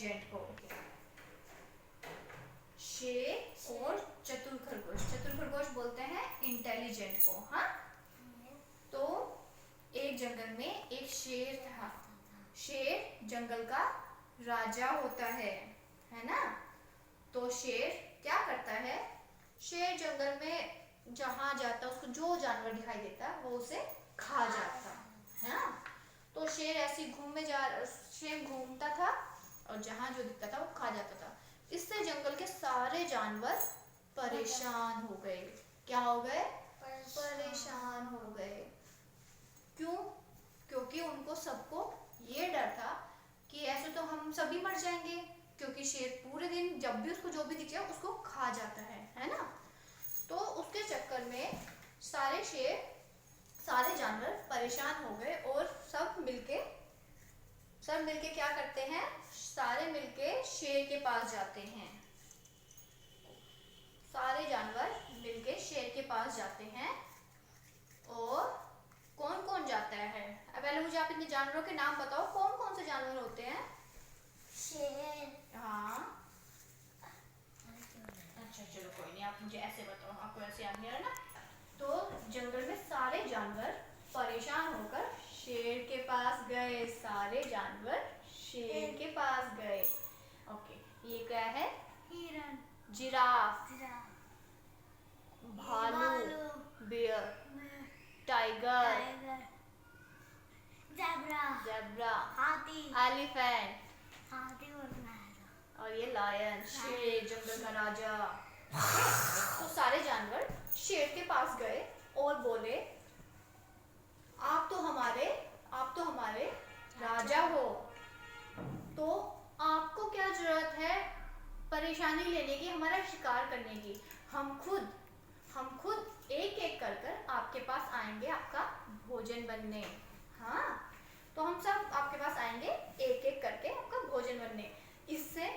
Intelligent को। शेर और चतुर खरगोश बोलते हैं इंटेलिजेंट को। हाँ, तो एक जंगल में एक शेर था। शेर जंगल का राजा होता है ना। तो शेर क्या करता है, शेर जंगल में जहाँ जाता उसको जो जानवर दिखाई देता वो उसे खा जाता है ना। तो शेर ऐसे शेर घूमता था और जहाँ जो दिखता था वो खा जाता था। इससे जंगल के सारे जानवर परेशान हो गए। क्या हो गए? परेशान हो गए। क्यों? क्योंकि उनको सबको ये डर था कि ऐसे तो हम सभी मर जाएंगे, क्योंकि शेर पूरे दिन जब भी उसको जो भी दिखे उसको खा जाता है ना। तो उसके चक्कर में सारे जानवर परेशान हो गए और सब मिलके क्या करते हैं, सारे मिलके शेर के पास जाते हैं। सारे जानवर मिलके शेर के पास जाते हैं। और कौन कौन जाता है? अब पहले मुझे आप इतने जानवरों के नाम बताओ, कौन कौन से जानवर होते हैं? शेर। हाँ, अच्छा चलो कोई नहीं, आप मुझे ऐसे बताओ, आपको ऐसे याद नहीं आ रहा ना। तो जंगल में सारे जानवर परेशान होकर शेर के पास गए। सारे जानवर शेर के पास गए। ओके, ये क्या है? हिरन। जिराफ, भालू, बियर, टाइगर, ज़ेब्रा, हाथी। एलिफेंट, हाथी बोलना है और ये लायन, शेर जंगल का राजा। तो सारे जानवर शेर के पास गए और बोले, आप तो हमारे राजा हो, तो आपको क्या जरूरत है परेशानी लेने की, हमारा शिकार करने की? हम खुद एक एक कर आपके पास आएंगे आपका भोजन बनने। हाँ, तो हम सब आपके पास आएंगे एक एक करके आपका भोजन बनने। इससे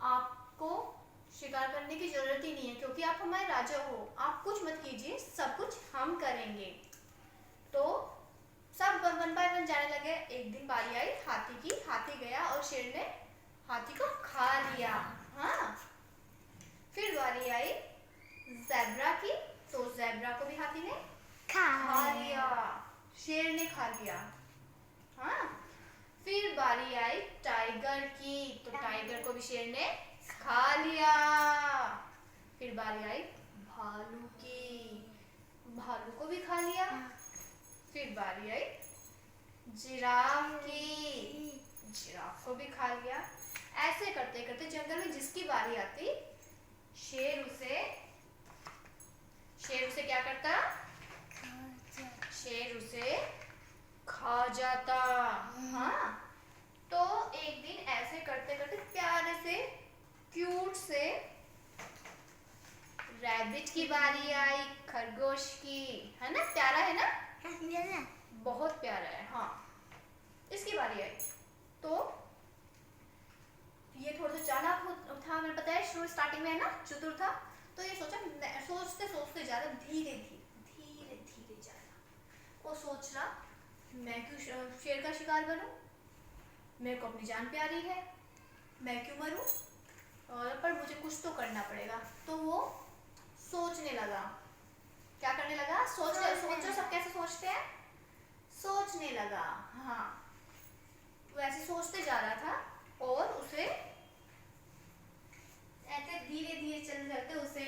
आपको शिकार करने की जरूरत ही नहीं है, क्योंकि आप हमारे राजा हो। आप कुछ मत कीजिए, सब कुछ हम करेंगे। तो सब वन बाय वन जाने लगे। एक दिन बारी आई हाथी की। हाथी गया और शेर ने हाथी को खा लिया। हाँ, फिर बारी आई ज़ेब्रा की, तो ज़ेब्रा को भी हाथी ने खा लिया, शेर ने खा लिया। हाँ, फिर बारी आई टाइगर की, तो टाइगर को भी शेर ने खा लिया। फिर बारी आई भालू की, भालू को भी खा लिया। फिर बारी आई जिराफ की, जिराफ को भी खा लिया। ऐसे करते करते जंगल में जिसकी बारी आती शेर उसे क्या करता? शेर उसे खा जाता। हाँ, तो एक दिन ऐसे करते करते प्यारे से क्यूट से रैबिट की बारी आई, खरगोश की। है ना, प्यारा है ना? बहुत प्यारा है। हाँ, इसकी बारी आई। तो ये थोड़ा सा चालाक था, मैंने बताया शुरू स्टार्टिंग में, है ना, चतुर था। तो ये सोचा, सोचते जा रहा, धीरे धीरे जा रहा। वो सोच रहा, मैं क्यों शेर का शिकार बनूं? मेरे को अपनी जान प्यारी है, मैं क्यों मरूं? और पर मुझे कुछ तो करना पड़ेगा। तो वो सोचने लगा। क्या करने लगा? सोचो सब कैसे सोचते हैं? सोचने लगा। हाँ, वैसे सोचते जा रहा था और उसे ऐसे धीरे धीरे चलते उसे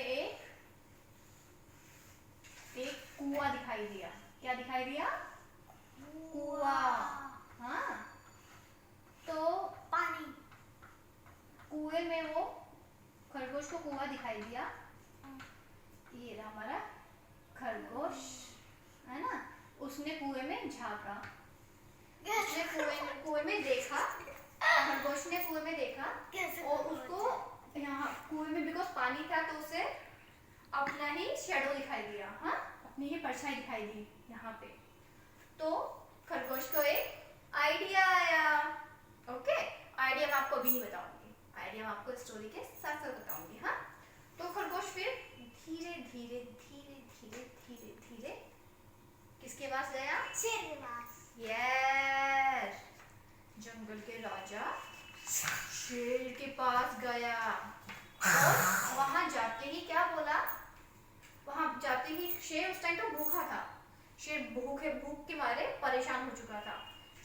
एक कुआं दिखाई दिया। क्या दिखाई दिया? कुआं। हाँ, तो पानी। कुएं में वो खरगोश को कुआं दिखाई दिया। ये रहा हमारा खरगोश, है ना। उसने कुएं में झांका, उसने कुएं में देखा, खरगोश ने कुएं में देखा और उसको यहाँ कुएं में बिकॉज पानी था तो उसे अपना ही शैडो दिखाई दिया। हाँ, अपनी ही परछाई दिखाई दी यहाँ पे। तो खरगोश को एक आइडिया आया। ओके, आइडिया मैं आपको अभी नहीं बताऊंगी, आइडिया मैं आपको स्टोरी के साथ साथ बताऊंगी। हाँ, तो खरगोश फिर धीरे धीरे किसके पास गया? शेर के पास। यस, जंगल के राजा शेर के पास गया और वहां जाते ही क्या बोला, वहां जाते ही शेर उस टाइम तो भूखा था। शेर भूख के मारे परेशान हो चुका था।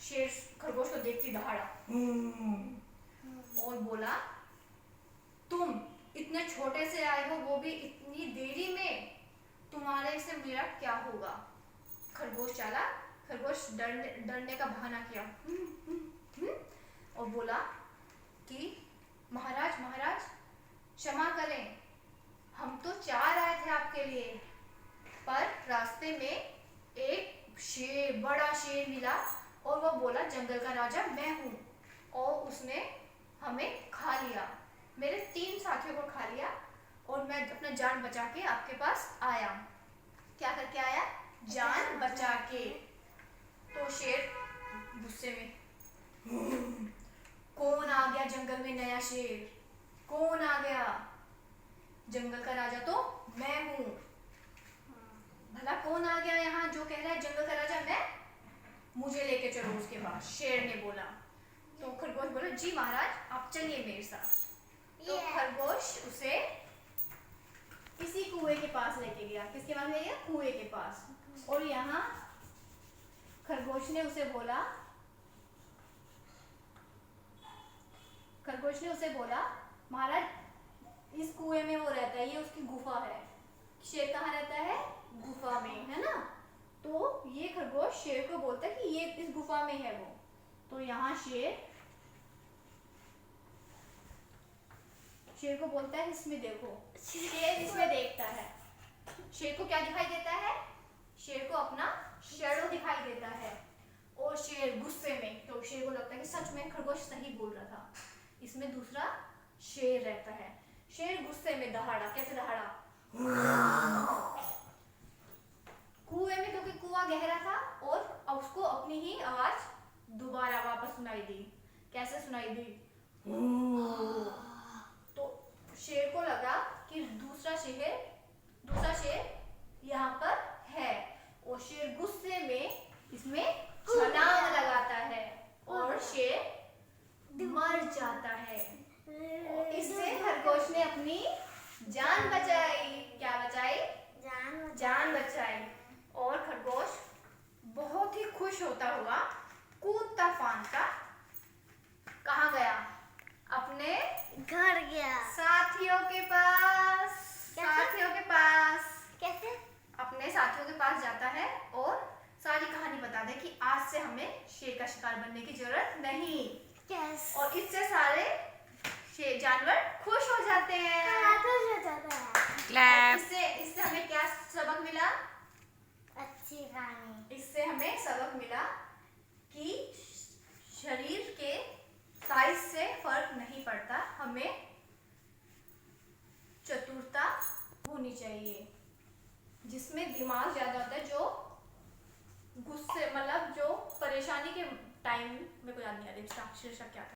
शेर खरगोश को देखती दहाड़ा और बोला, तुम इतने छोटे से आए हो, वो भी इतनी देरी में, तुम्हारे से मेरा क्या होगा। खरगोश चला, खरगोश डरने का बहाना किया और बोला कि महाराज महाराज क्षमा करें, हम तो 4 आए थे आपके लिए, पर रास्ते में एक शेर, बड़ा शेर मिला और वो बोला जंगल का राजा मैं हूँ, और उसने हमें खा लिया, मेरे 3 साथियों को खा लिया, और मैं अपना जान बचा के आपके पास आया। क्या करके आया? जान बचा के। तो शेर गुस्से में, कौन आ गया जंगल में नया शेर, कौन आ गया? जंगल का राजा तो मैं हूँ, भला कौन आ गया यहाँ जो कह रहा है जंगल का राजा मैं, मुझे लेके चलो उसके पास। शेर ने बोला। तो खरगोश बोला, जी महाराज आप चलिए मेरे साथ। तो खरगोश उसे किसी कुएं के पास लेके गया। किसके पास ले गया? कुएं के पास। और यहाँ खरगोश ने उसे बोला, महाराज इस कुएं में वो रहता है, ये उसकी गुफा है। शेर कहाँ रहता है? गुफा में, है ना। तो ये खरगोश शेर को बोलता है कि ये इस गुफा में है वो। तो यहाँ शेर को बोलता है इसमें देखो। शेर इसमें देखता है। शेर को क्या दिखाई देता है? शेर को अपना शैडो दिखाई देता है। और शेर गुस्से में, तो शेर को लगता है कि सच में खरगोश सही बोल रहा था, इसमें दूसरा शेर रहता है। शेर गुस्से में दहाड़ा। कैसे दहाड़ा? कुएं में, क्योंकि कुआं गहरा था और उसको अपनी ही आवाज दोबारा वापस सुनाई दी। कैसे सुनाई दी? तो शेर को लगा कि दूसरा शेर यहाँ पर है, और शेर गुस्से में इसमें छलांग लगाता है और शेर मर जाता है। और इससे खरगोश ने अपनी जान बचाई। क्या बचाई? जान बचाई। और खरगोश बहुत ही खुश होता हुआ कूदता फांदता कहाँ गया? अपने घर गया। साथियों के पास। साथियों के पास। कैसे? अपने साथियों के पास जाता है और सारी कहानी बता दे कि आज से हमें शेर का शिकार बनने की जरूरत नहीं। कैसे? और इससे सारे शेर जानवर खुश हो जाते हैं। खुश हो जाता है। क्लैप। इससे हमें क्या सबक मिला? अच्छी कहानी। इससे हमें सबक मिला कि शरीर के साइज से फर्क नहीं पड़ता, हमें चतुरता होनी चाहिए, जिसमें दिमाग ज्यादा होता है, जो गुस्से मतलब जो परेशानी के टाइम में को याद नहीं आ रही शीर्षक क्या था।